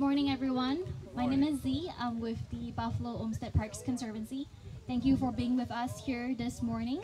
morning, everyone. My name is Z. I'm with the Buffalo Olmsted Parks Conservancy. Thank you for being with us here this morning.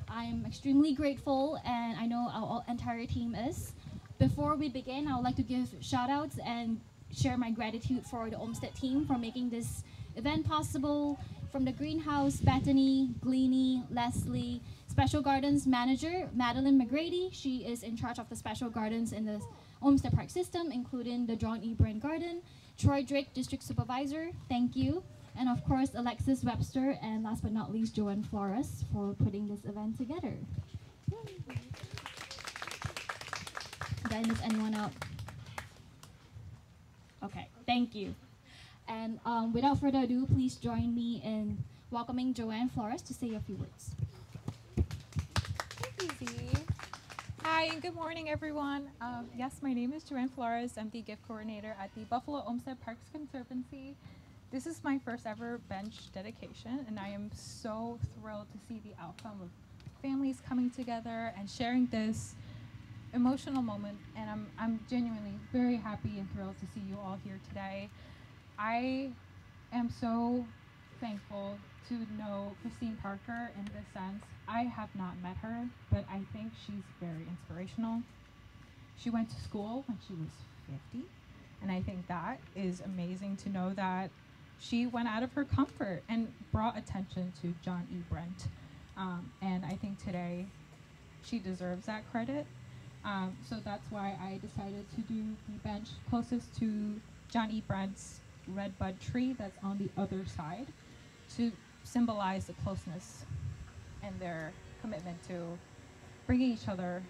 I'm extremely grateful, and I know our entire team is. Before we begin, I would like to give shout-outs and share my gratitude for the Olmsted team for making this event possible. From the greenhouse, Bethany, Gleany, Leslie, Special Gardens Manager, Madeline McGrady. She is in charge of the Special Gardens in the Olmsted Park system, including the John E. Brent Garden. Troy Drake, District Supervisor, thank you. And of course, Alexis Webster, and last but not least, Joann Flores for putting this event together. Did I miss anyone out? Okay, thank you. And without further ado, please join me in welcoming Joann Flores to say a few words. Thank you, Z. Hi, and good morning, everyone. Yes, my name is Joann Flores. I'm the gift coordinator at the Buffalo Olmsted Parks Conservancy. This is my first ever bench dedication, and I am so thrilled to see the outcome of families coming together and sharing this emotional moment. And I'm genuinely very happy and thrilled to see you all here today. I am so thankful to know Christine Parker in this sense. I have not met her, but I think she's very inspirational. She went to school when she was 50, and I think that is amazing to know that she went out of her comfort and brought attention to John E. Brent. And I think today she deserves that credit. So that's why I decided to do the bench closest to John E. Brent's red bud tree that's on the other side to symbolize the closeness and their commitment to bringing each other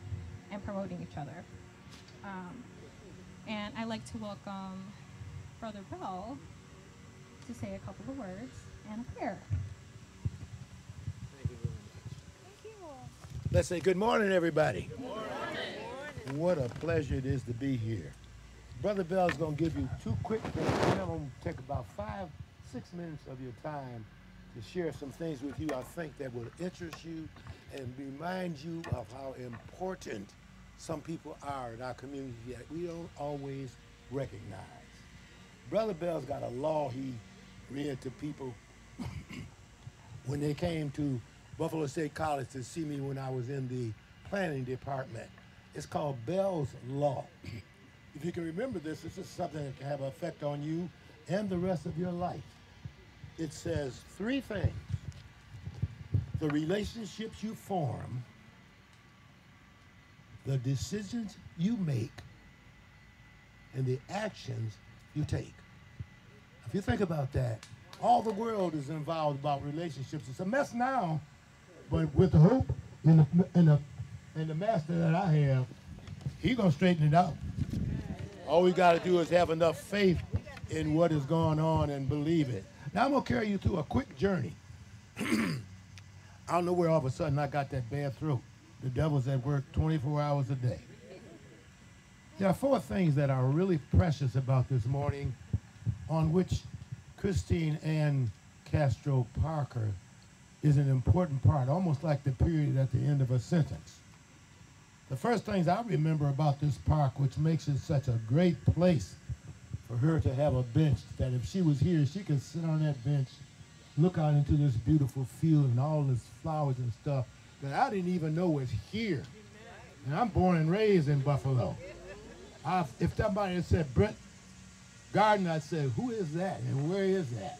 and promoting each other. And I'd like to welcome Brother Bell to say a couple of words and a prayer. Thank you very much. Thank you. Let's say good morning, everybody. Good morning. What a pleasure it is to be here. Brother Bell is going to give you two quick things. I'm going to take about 5-6 minutes of your time to share some things with you I think that will interest you and remind you of how important some people are in our community that we don't always recognize. Brother Bell's got a law he read to people when they came to Buffalo State College to see me when I was in the planning department. It's called Bell's Law. If you can remember this, this is something that can have an effect on you and the rest of your life. It says 3 things: the relationships you form, the decisions you make, and the actions you take. If you think about that, all the world is involved about relationships. It's a mess now, but with the hope and the master that I have, he's gonna straighten it out. All we got to do is have enough faith in what is going on and believe it. Now I'm going to carry you through a quick journey. I don't know where all of a sudden I got that bad throat. The devil's at work 24 hours a day. There are 4 things that are really precious about this morning on which Christine and Castro Parker is an important part, almost like the period at the end of a sentence. The first things I remember about this park, which makes it such a great place for her to have a bench, that if she was here, she could sit on that bench, look out into this beautiful field and all this flowers and stuff that I didn't even know was here. And I'm born and raised in Buffalo. If somebody had said Brent Garden, I'd say, who is that and where is that?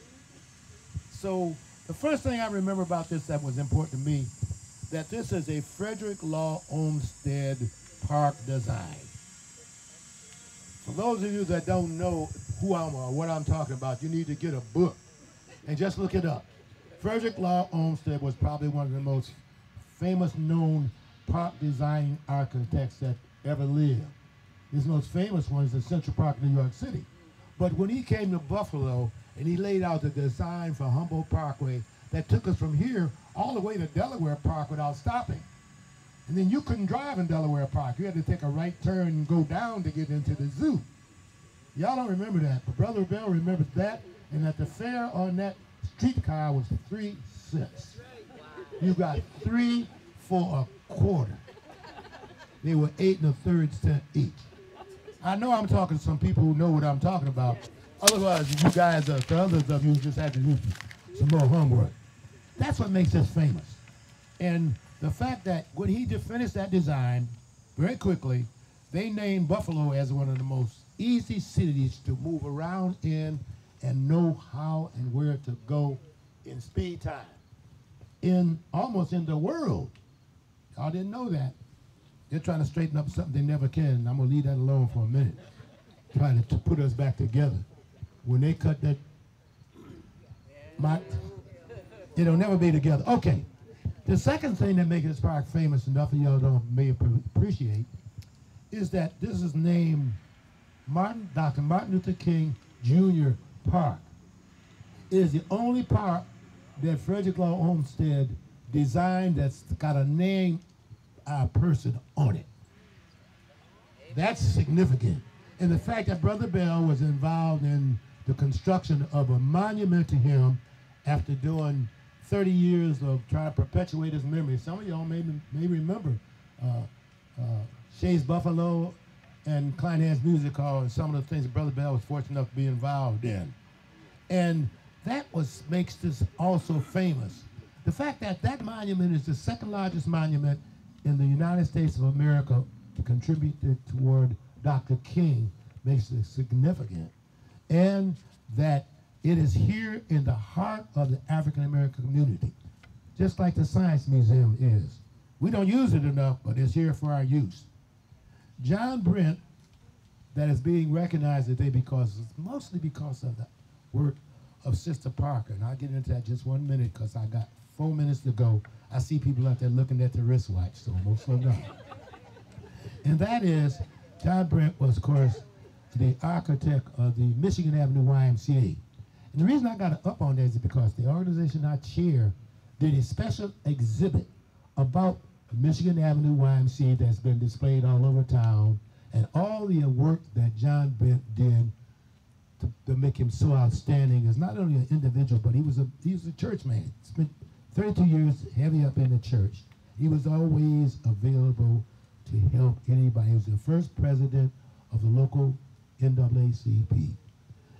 So the first thing I remember about this that was important to me, that this is a Frederick Law Olmsted Park design. For those of you that don't know who I am or what I'm talking about, you need to get a book and just look it up. Frederick Law Olmsted was probably one of the most famous known park design architects that ever lived. His most famous one is the Central Park in New York City. But when he came to Buffalo and he laid out the design for Humboldt Parkway that took us from here all the way to Delaware Park without stopping. And then you couldn't drive in Delaware Park. You had to take a right turn and go down to get into the zoo. Y'all don't remember that, but Brother Bell remembers that, and that the fare on that streetcar was 3 cents. You got 3 for a quarter. They were 8 1/3 cents each. I know I'm talking to some people who know what I'm talking about, Otherwise, you guys, the others of you just have to do some more homework. That's what makes us famous. And the fact that when he finished that design, very quickly, they named Buffalo as one of the most easy cities to move around in and know how and where to go in speed time. Almost in the world. Y'all didn't know that. They're trying to straighten up something they never can. I'm going to leave that alone for a minute. Trying to put us back together. When they cut that, it'll never be together. Okay. The second thing that makes this park famous, enough of y'all may appreciate, is that this is named Dr. Martin Luther King Jr. Park. It is the only park that Frederick Law Olmsted designed that's got a name, a person on it. That's significant. And the fact that Brother Bell was involved in the construction of a monument to him after doing 30 years of trying to perpetuate his memory. Some of y'all may remember Shays Buffalo and Kleinhand's Music Hall and some of the things that Brother Bell was fortunate enough to be involved in. And that makes this also famous. The fact that that monument is the second largest monument in the United States of America to contribute toward Dr. King makes it significant. And that it is here in the heart of the African American community, just like the Science Museum is. We don't use it enough, but it's here for our use. John Brent, that is being recognized today mostly because of the work of Sister Parker. And I'll get into that just 1 minute because I got 4 minutes to go. I see people out there looking at the wristwatch, so I'm going to slow down. And that is, John Brent was, of course, the architect of the Michigan Avenue YMCA. And the reason I got up on that is because the organization I chair did a special exhibit about Michigan Avenue YMCA that's been displayed all over town, and all the work that John Brent did to make him so outstanding as not only an individual, but he was a church man. Spent 32 years heavy up in the church. He was always available to help anybody. He was the first president of the local NAACP.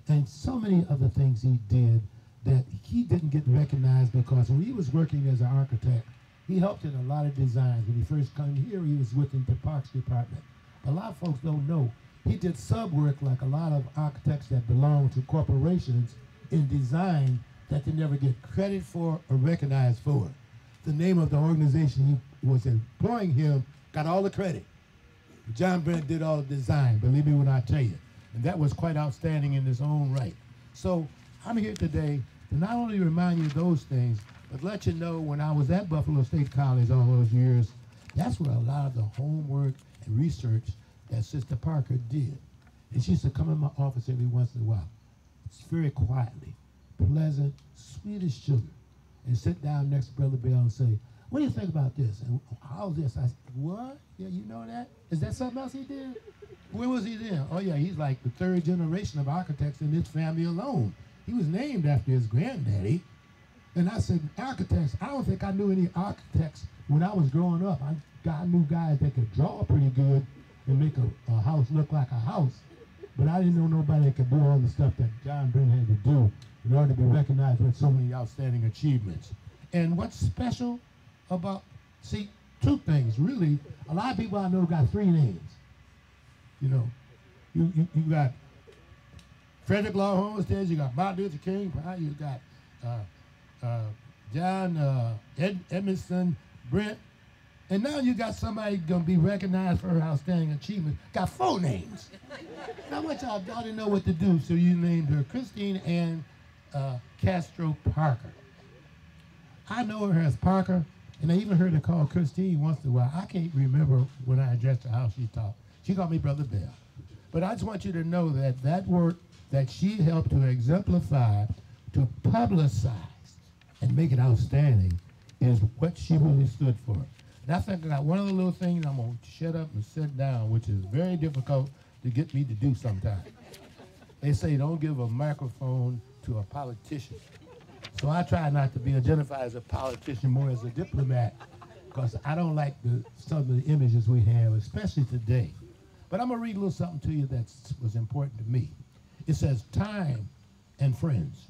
And so many other things he did that he didn't get recognized because when he was working as an architect, he helped in a lot of designs. When he first came here, he was within the Parks Department. A lot of folks don't know. He did sub work like a lot of architects that belong to corporations in design that they never get credit for or recognized for. The name of the organization he was employing him got all the credit. John Brent did all the design, believe me when I tell you. And that was quite outstanding in its own right. So I'm here today to not only remind you of those things, but let you know when I was at Buffalo State College all those years, that's where a lot of the homework and research that Sister Parker did. And she used to come in my office every once in a while. It's very quietly, pleasant, sweet as sugar, and sit down next to Brother Bell and say, what do you think about this? And how's this? I said, what? Yeah, you know that? Is that something else he did? Where was he then? Oh yeah, he's like the third generation of architects in his family alone. He was named after his granddaddy. And I said, architects, I don't think I knew any architects when I was growing up. I knew guys that could draw pretty good and make a house look like a house. But I didn't know nobody that could do all the stuff that John Brent had to do in order to be recognized with so many outstanding achievements. And what's special about, see, two things, really. A lot of people I know got three names. You know, you got Frederick Law Olmsted, you got Martin Luther King, you got John Edmondson, Brent, and now you got somebody gonna be recognized for her outstanding achievement. Got four names. Now I want y'all to know what to do, so you named her Christine Ann Castro Parker. I know her as Parker, and I even heard her call Christine once in a while. I can't remember when I addressed her how she talked. She called me Brother Bell. But I just want you to know that that work that she helped to exemplify, to publicize, and make it outstanding is what she really stood for. And I think I got one other little thing I'm going to shut up and sit down, which is very difficult to get me to do sometimes. They say don't give a microphone to a politician. So I try not to be identified as a politician, more as a diplomat, because I don't like some of the images we have, especially today. But I'm going to read a little something to you that was important to me. It says time and friends.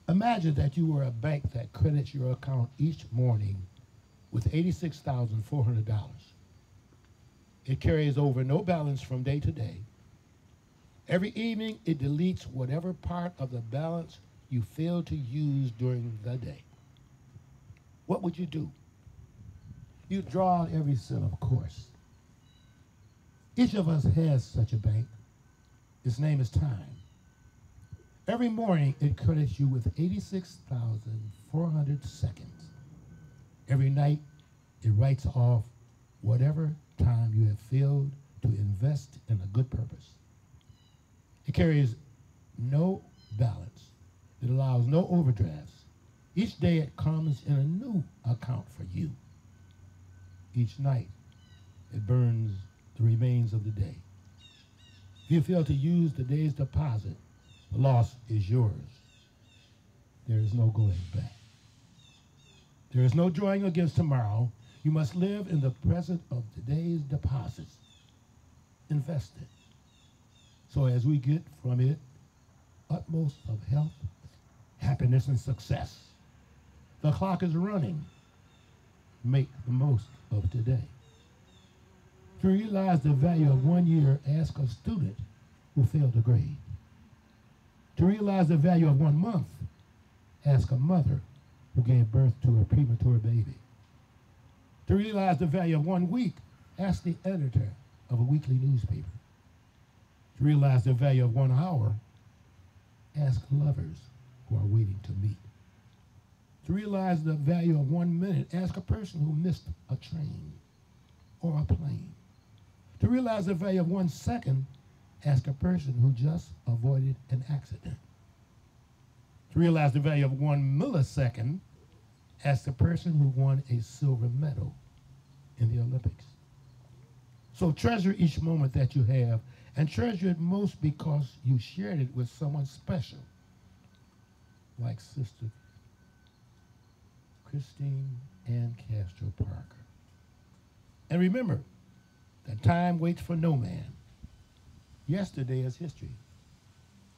Imagine that you were a bank that credits your account each morning with $86,400. It carries over no balance from day to day. Every evening, it deletes whatever part of the balance you failed to use during the day. What would you do? You'd draw out every cent, of course. Each of us has such a bank. Its name is time. Every morning, it credits you with 86,400 seconds. Every night, it writes off whatever time you have failed to invest in a good purpose. It carries no balance. It allows no overdrafts. Each day it comes in a new account for you. Each night it burns the remains of the day. If you fail to use the day's deposit, the loss is yours. There is no going back. There is no drawing against tomorrow. You must live in the present of today's deposits. Invest it. So as we get from it utmost of health, happiness, and success. The clock is running. Make the most of today. To realize the value of 1 year, ask a student who failed a grade. To realize the value of 1 month, ask a mother who gave birth to a premature baby. To realize the value of 1 week, ask the editor of a weekly newspaper. To realize the value of 1 hour, ask lovers who are waiting to meet. To realize the value of 1 minute, ask a person who missed a train or a plane. To realize the value of 1 second, ask a person who just avoided an accident. To realize the value of 1 millisecond, ask the person who won a silver medal in the Olympics. So treasure each moment that you have, and treasure it most because you shared it with someone special, like Sister Christine and Castro Parker. And remember that time waits for no man. Yesterday is history.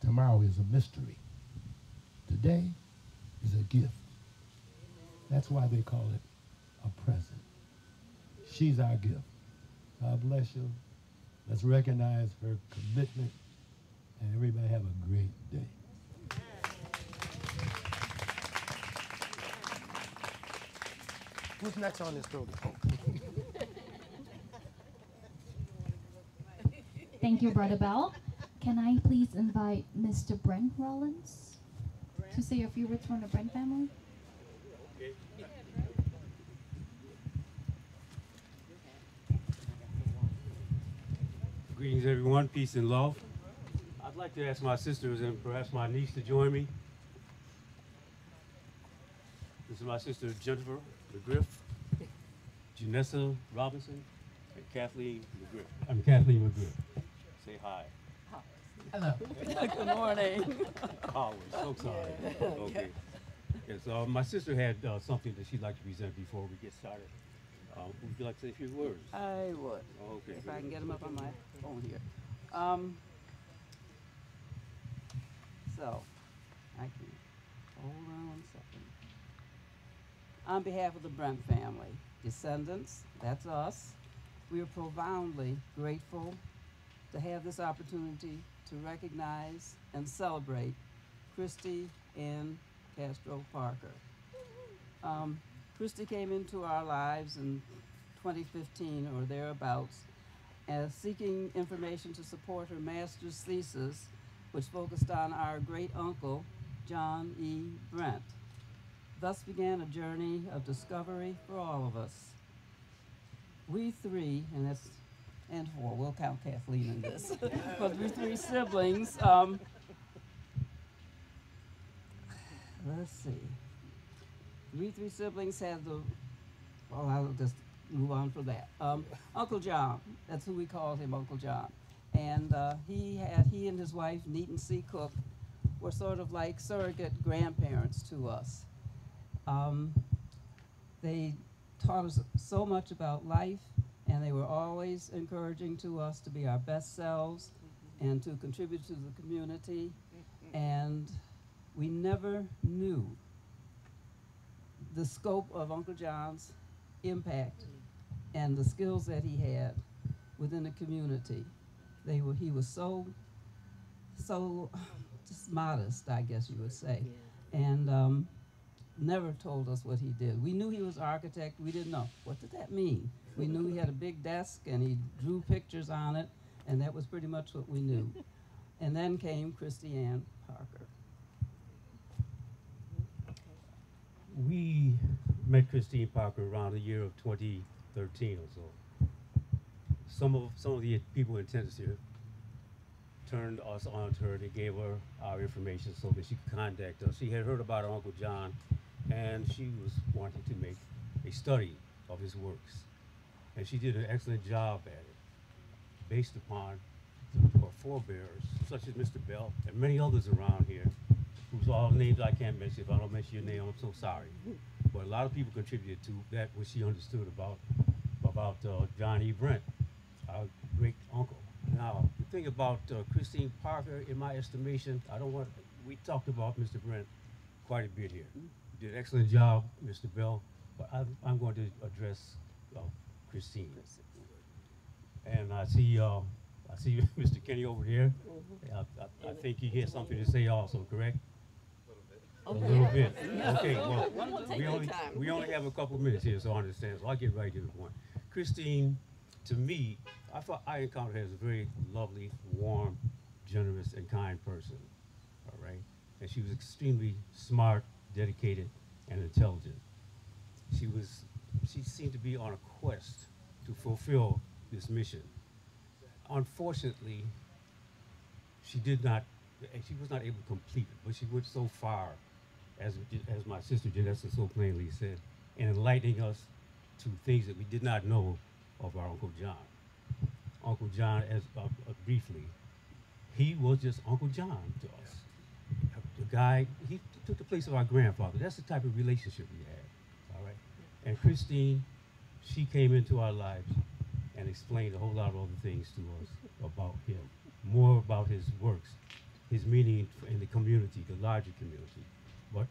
Tomorrow is a mystery. Today is a gift. That's why they call it a present. She's our gift. God bless you. Let's recognize her commitment, and everybody have a great day. Who's next on this program? Thank you, Brother Bell. Can I please invite Mr. Brent Rollins to say a few words from the Brent family? Greetings, everyone. Peace and love. I'd like to ask my sisters and perhaps my niece to join me. This is my sister Jennifer McGriff, Janessa Robinson, and Kathleen McGriff. Say hi. Hello. Good morning. Oh, we're so sorry. Okay. Yes, my sister had something that she'd like to present before we get started. Would you like to say a few words? I would. Okay. If I can get them up on my phone here. So, I can, hold on 1 second. On behalf of the Brent family, Descendants, that's us, we are profoundly grateful to have this opportunity to recognize and celebrate Krystle and Castro Parker. Krystle came into our lives in 2015 or thereabouts as seeking information to support her master's thesis, which focused on our great uncle, John E. Brent. Thus began a journey of discovery for all of us. We three, and 4, we'll count Kathleen in this, but we 3 siblings, let's see. We 3 siblings had well, I'll just move on for that. Uncle John, that's who we called him, Uncle John. And he and his wife, Neaton C. Cook, were sort of like surrogate grandparents to us. They taught us so much about life, and they were always encouraging to us to be our best selves and to contribute to the community. And we never knew the scope of Uncle John's impact and the skills that he had within the community. He was so just modest, I guess you would say, and never told us what he did. We knew he was an architect. We didn't know. What did that mean? We knew he had a big desk and he drew pictures on it, and that was pretty much what we knew. And then came Christy Parker. We met Christine Parker around the year of 2013 or so. Some of the people in attendance here turned us on to her. They gave her our information so that she could contact us. She had heard about her Uncle John, and she was wanting to make a study of his works. And she did an excellent job at it, based upon her forebears, such as Mr. Bell and many others around here, whose all names I can't mention. If I don't mention your name, I'm so sorry. But a lot of people contributed to that, what she understood about John E. Brent, our great uncle. Now, the thing about Christine Parker, in my estimation, we talked about Mr. Brent quite a bit here. You did an excellent job, Mr. Bell, but I'm going to address Christine. And I see Mr. Kenney over there. I think he has something to say also, correct? A little bit. Okay, well, we only have a couple minutes here, so I understand. So I'll get right to the point. Christine, to me, I encountered her as a very lovely, warm, generous, and kind person. All right, and she was extremely smart, dedicated, and intelligent. She seemed to be on a quest to fulfill this mission. Unfortunately, she was not able to complete it, but she went so far, as my sister Janessa so plainly said, in enlightening us to things that we did not know of our Uncle John. Uncle John, briefly, he was just Uncle John to us. The guy, he took the place of our grandfather. That's the type of relationship we had, all right? And Christine, she came into our lives and explained a whole lot of other things to us about him, more about his works, his meaning in the community, the larger community. But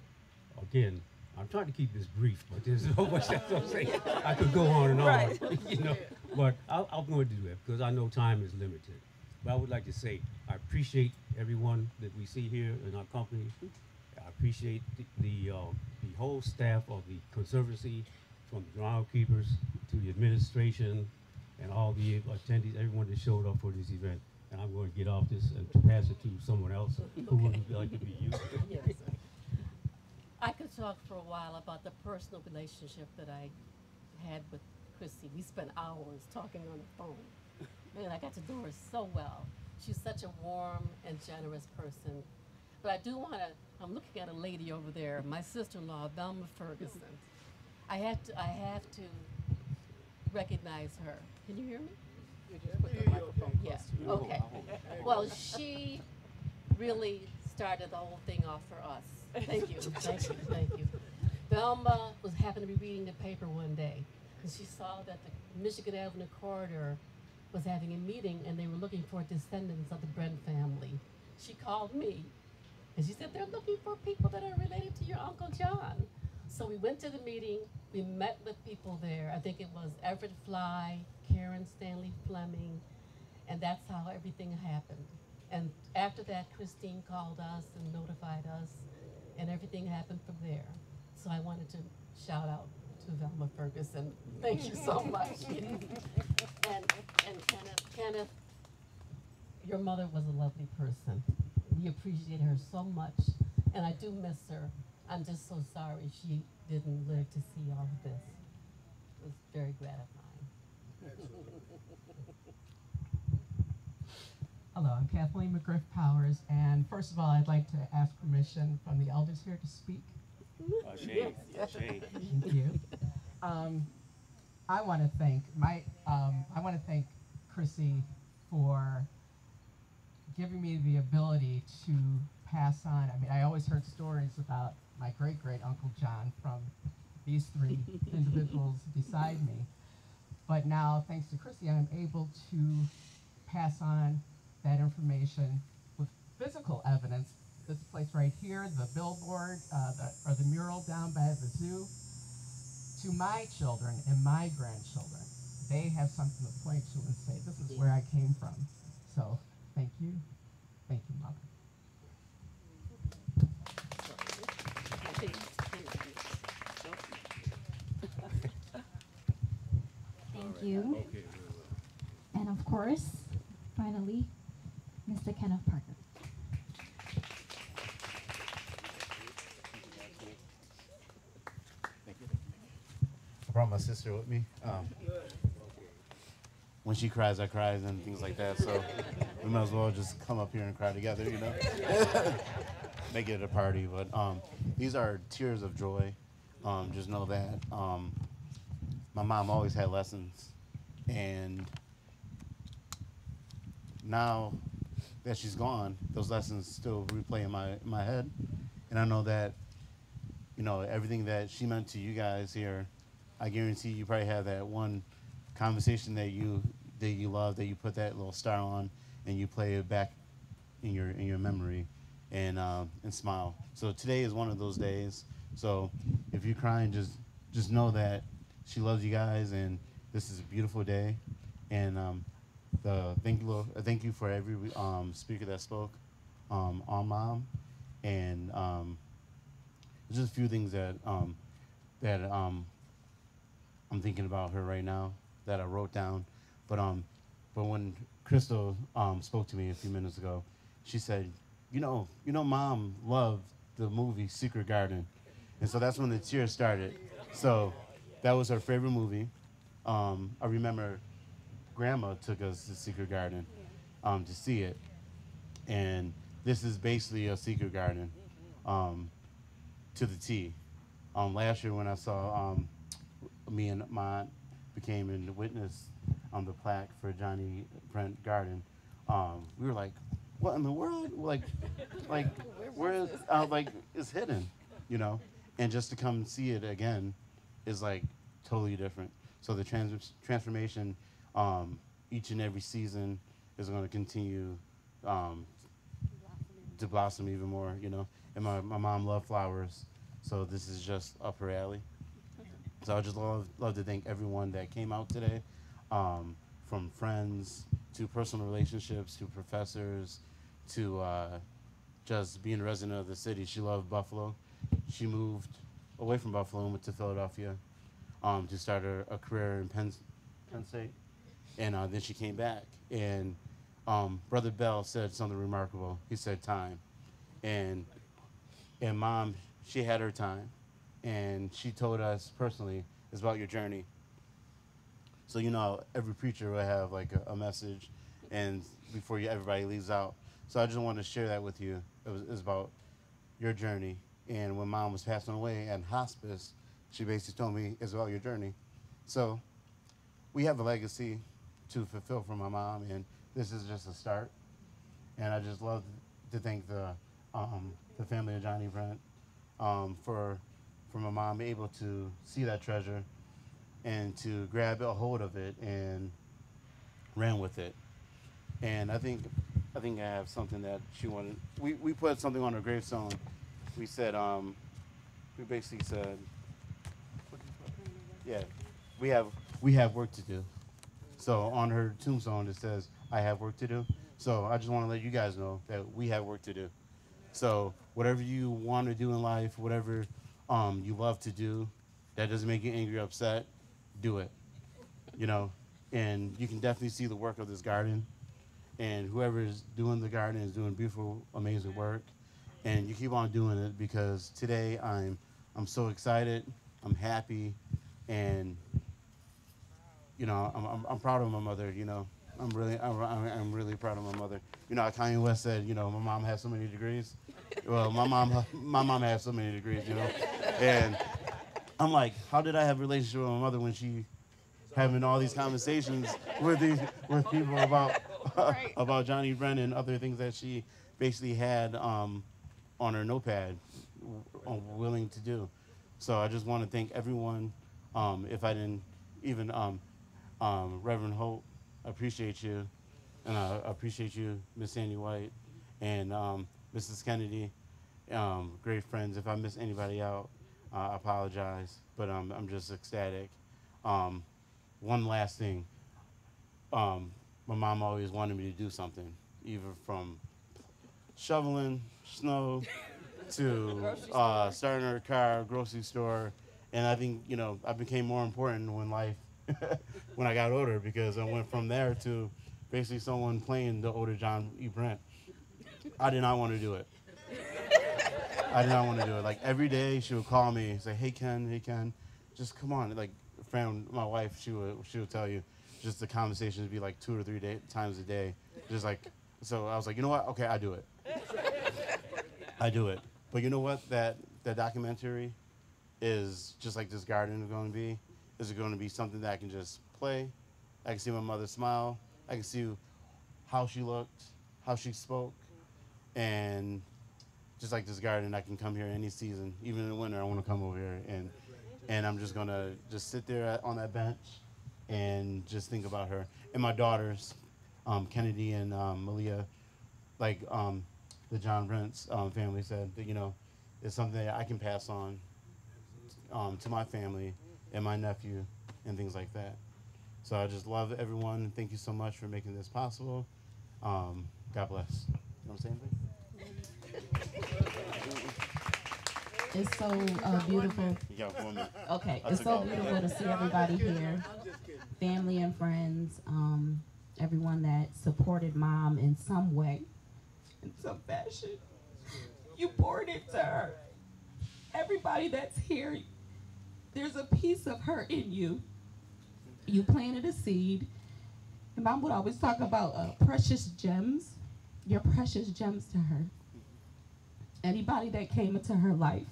again, I'm trying to keep this brief, but there's so much that I'm saying. I could go on and on, Right. you know. But I'm going to do that because I know time is limited. But I would like to say I appreciate everyone that we see here in our company. I appreciate the whole staff of the Conservancy, from the groundkeepers to the administration and all the attendees, everyone that showed up for this event. And I'm going to get off this and pass it to someone else who would like to be used. Yes. I could talk for a while about the personal relationship that I had with Chrissy. We spent hours talking on the phone. Man, I got to know her so well. She's such a warm and generous person. But I do want to, I'm looking at a lady over there, my sister-in-law, Velma Ferguson. I have to recognize her. Can you hear me? Yes, okay. Well, she really started the whole thing off for us. Thank you, thank you, thank you. Velma happened to be reading the paper one day, and she saw that the Michigan Avenue corridor was having a meeting, and they were looking for descendants of the Brent family. She called me, and she said, they're looking for people that are related to your Uncle John. So we went to the meeting, we met with people there. I think it was Everett Fly, Karen Stanley Fleming, and that's how everything happened. And after that, Christine called us and notified us, and everything happened from there. So I wanted to shout out to Velma Ferguson. Thank you so much. And Kenneth, your mother was a lovely person. We appreciate her so much, and I do miss her. I'm just so sorry she didn't live to see all of this. It was very gratifying. Hello, I'm Kathleen McGriff Powers, and first of all, I'd like to ask permission from the elders here to speak. Shane. Thank you. I want to thank Chrissy for giving me the ability to pass on. I mean, I always heard stories about my great Uncle John from these three individuals beside me, but now, thanks to Chrissy, I'm able to pass on that information dedication with physical evidence. This place right here, the billboard, or the mural down by the zoo, to my children and my grandchildren. They have something to point to and say, this is where I came from. So thank you. Thank you, Mother. Thank you. And of course, finally, Mr. Kenneth Parker. I brought my sister with me. When she cries, I cry and things like that. So we might as well just come up here and cry together, you know? Make it a party. But these are tears of joy. Just know that my mom always had lessons. And now that she's gone, those lessons still replay in my head. And I know that, you know, everything that she meant to you guys here, I guarantee you probably have that one conversation that you love, that you put that little star on and you play it back in your memory and smile. So today is one of those days. So if you're crying, just know that she loves you guys and this is a beautiful day. And thank you for every speaker that spoke on Mom. And just a few things that I'm thinking about her right now that I wrote down. But when Krystle spoke to me a few minutes ago, she said, you know, Mom loved the movie Secret Garden. And so that's when the tears started. So that was her favorite movie. I remember Grandma took us to Secret Garden to see it. And this is basically a Secret Garden to the T. Last year when I saw me and my aunt became a witness on the plaque for Johnny Brent Garden, we were like, what in the world? Like where is, like, it's hidden, you know? And just to come see it again is like totally different. So the transformation each and every season is going to continue to blossom even more, you know? And my mom loved flowers, so this is just up her alley. So I just love to thank everyone that came out today, from friends to personal relationships to professors to just being a resident of the city. She loved Buffalo. She moved away from Buffalo and went to Philadelphia to start a career in Penn State. And then she came back. And Brother Bell said something remarkable. He said time. And Mom, she had her time. And she told us personally, it's about your journey. So, you know, every preacher will have like a message and before everybody leaves out. So I just want to share that with you. It was about your journey. And when Mom was passing away at hospice, she basically told me it's about your journey. So we have a legacy to fulfill for my mom, and this is just a start. And I just love to thank the family of Johnny Brent for my mom able to see that treasure and to grab a hold of it and ran with it. And I think I have something that she wanted. We put something on her gravestone. We said, we basically said, yeah, we have work to do. So on her tombstone it says, I have work to do. So I just want to let you guys know that we have work to do. So whatever you want to do in life, whatever you love to do, that doesn't make you angry or upset, do it. You know, and you can definitely see the work of this garden. And whoever is doing the garden is doing beautiful, amazing work. And you keep on doing it because today I'm so excited, I'm happy, and you know I'm proud of my mother. You know, I'm really proud of my mother. You know, Kanye West said, you know, my mom has so many degrees. Well, my mom has so many degrees. You know, and I'm like, how did I have a relationship with my mother when she having all these conversations with people about about Johnny Brent and other things that she basically had on her notepad, willing to do. So I just want to thank everyone. If I didn't even Reverend Hope, I appreciate you. and I appreciate you, Miss Sandy White, and Mrs. Kennedy. Great friends. If I miss anybody out, I apologize, but I'm just ecstatic. One last thing. My mom always wanted me to do something, either from shoveling snow to starting her car, grocery store, and I think I became more important when when I got older, because I went from there to basically someone playing the older John E. Brent. I did not want to do it. I did not want to do it. Like every day, she would call me and say, "Hey Ken, just come on." Like a friend, my wife, she would tell you, just the conversations would be like 2 or 3 times a day, just like. So I was like, you know what? Okay, I do it. I do it. But you know what? That documentary is just like this garden is going to be. Is it going to be something that I can just play? I can see my mother smile. I can see how she looked, how she spoke, and just like this garden, I can come here any season, even in the winter. I want to come over here, and I'm just gonna just sit there on that bench and just think about her and my daughters, Kennedy and Malia, like the John Brent's family said that it's something that I can pass on to my family and my nephew and things like that. So I just love everyone. Thank you so much for making this possible. God bless. You want to say anything? It's so beautiful. Yeah, 1 minute. Okay, it's so beautiful to see everybody here, family and friends, everyone that supported Mom in some way, in some fashion. You poured into her. Everybody that's here, there's a piece of her in you. You planted a seed. And Mom would always talk about precious gems. You're precious gems to her. Anybody that came into her life,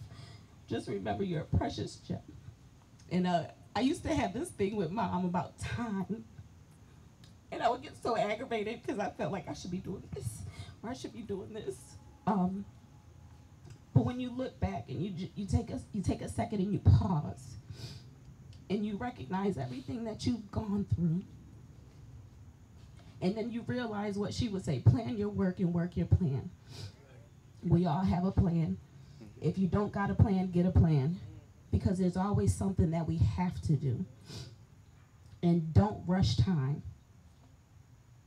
just remember you're a precious gem. And I used to have this thing with Mom about time. And I would get so aggravated because I felt like I should be doing this or I should be doing this. But when you look back and you take a second and you pause and you recognize everything that you've gone through, and then you realize what she would say, plan your work and work your plan. We all have a plan. If you don't got a plan, get a plan, because there's always something that we have to do. And don't rush time,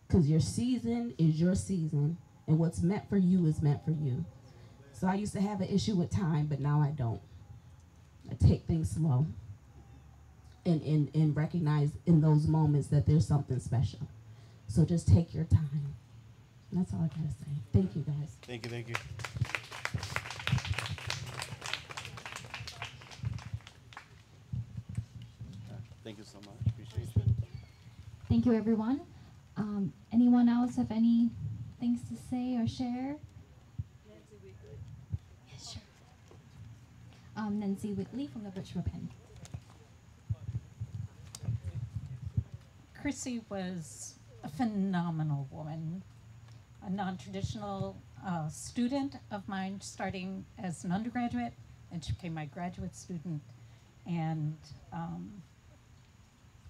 because your season is your season, and what's meant for you is meant for you. So I used to have an issue with time, but now I don't. I take things slow and recognize in those moments that there's something special. So just take your time. And that's all I gotta say. Thank you, guys. Thank you. Thank you so much. Appreciate you. Thank you, everyone. Anyone else have any things to say or share? Yes, sure. Nancy Whitley from the Burchfield Penney. Krystle was a phenomenal woman, a non-traditional student of mine, starting as an undergraduate, and she became my graduate student. And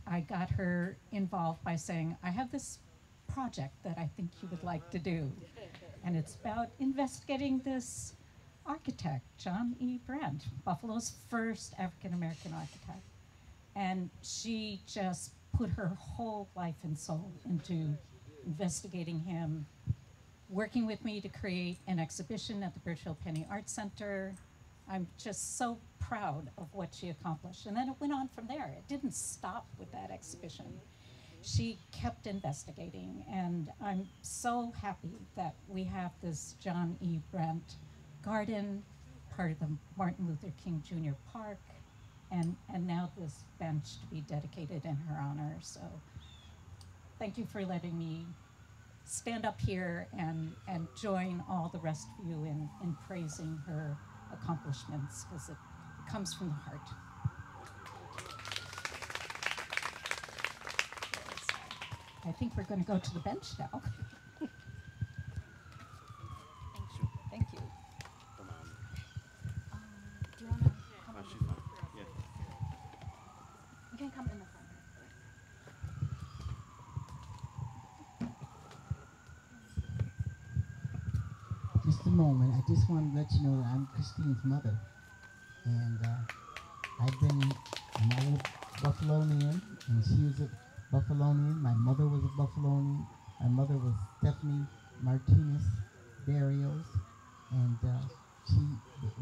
I got her involved by saying, I have this project that I think you would like to do. And it's about investigating this architect, John E. Brent, Buffalo's first African-American architect. And she just put her whole life and soul into investigating him, working with me to create an exhibition at the Burchfield Penney Art Center. I'm just so proud of what she accomplished. And then it went on from there. It didn't stop with that exhibition. She kept investigating, and I'm so happy that we have this John E. Brent garden, part of the Martin Luther King Jr. Park, and now this bench to be dedicated in her honor. So thank you for letting me stand up here and join all the rest of you in praising her accomplishments, because it comes from the heart. I think we're going to go to the bench now. Thank you. Do you want to come Oh, in she's the fine. front? Yeah. You can come in the front. just a moment. I just want to let you know that I'm Christine's mother. And I'm an old Buffalonian, and she was a Buffalonian. My mother was a Buffalonian. My mother was Stephanie Martinez Barrios, and she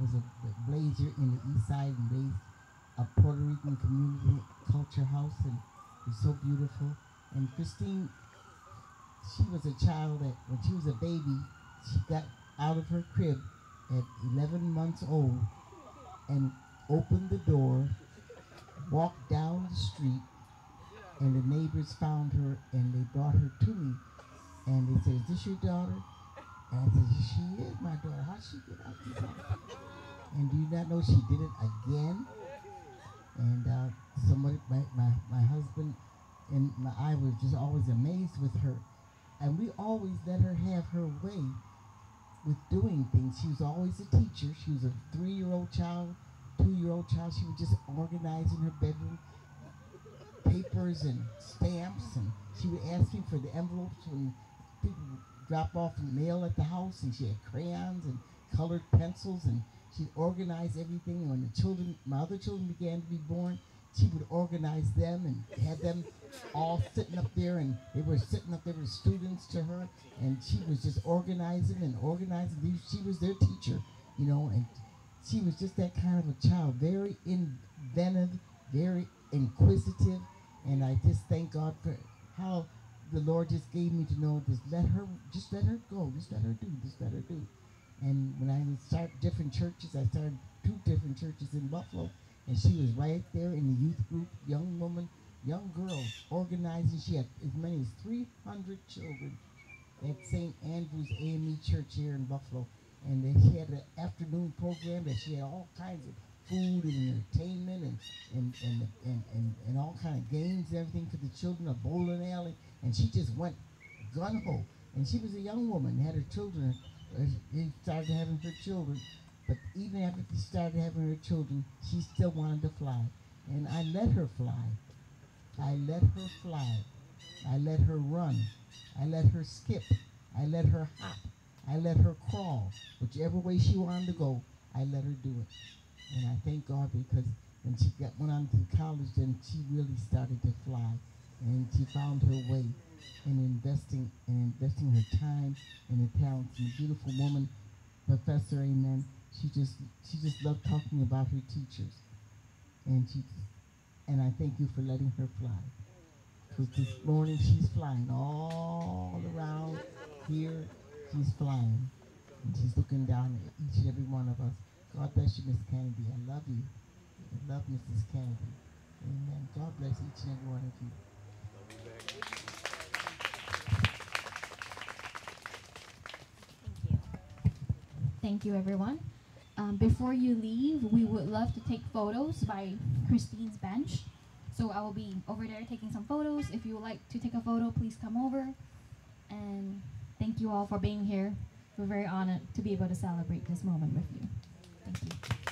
was a blazer in the East Side and raised a Puerto Rican community culture house, and it was so beautiful. And Christine, she was a child that when she was a baby, she got out of her crib at 11 months old and opened the door, walked down the street, and the neighbors found her and they brought her to me. And they said, "Is this your daughter?" And I said, "She is my daughter. How'd she get out this house?" And do you not know she did it again? And somebody, my husband and I was just always amazed with her. And we always let her have her way with doing things. She was always a teacher. She was a 3-year-old child, 2-year-old child. She would just organize in her bedroom papers and stamps, and she would ask me for the envelopes when people would drop off mail at the house, and she had crayons and colored pencils, and she'd organize everything. And when the children, my other children began to be born, she would organize them and had them all sitting up there, and they were sitting up there with students to her, and she was just organizing and organizing. She was their teacher, you know, and she was just that kind of a child, very inventive, very inquisitive, and I just thank God for how the Lord just gave me to know, just let her go, just let her do. And when I would start different churches, I started 2 different churches in Buffalo, and she was right there in the youth group, young woman, young girl, organizing. She had as many as 300 children at St. Andrew's AME Church here in Buffalo. And then she had an afternoon program that she had all kinds of food and entertainment and all kind of games and everything for the children, a bowling alley. And she just went gun-ho. And she was a young woman, had her children. She started having her children. But even after she started having her children, she still wanted to fly. And I let her fly. I let her fly. I let her run. I let her skip. I let her hop. I let her crawl. Whichever way she wanted to go, I let her do it. And I thank God, because when she went on to college, then she really started to fly. And she found her way in investing her time and her talents. And a beautiful woman, Professor, amen. She just loved talking about her teachers. And I thank you for letting her fly. Because this morning she's flying all around here. She's flying. And she's looking down at each and every one of us. God bless you, Miss Kennedy. I love you. I love Mrs. Kennedy. Amen. God bless each and every one of you. Thank you, everyone. Before you leave, we would love to take photos by Christine's bench. So I will be over there taking some photos. If you would like to take a photo, please come over. And thank you all for being here. We're very honored to be able to celebrate this moment with you. Thank you.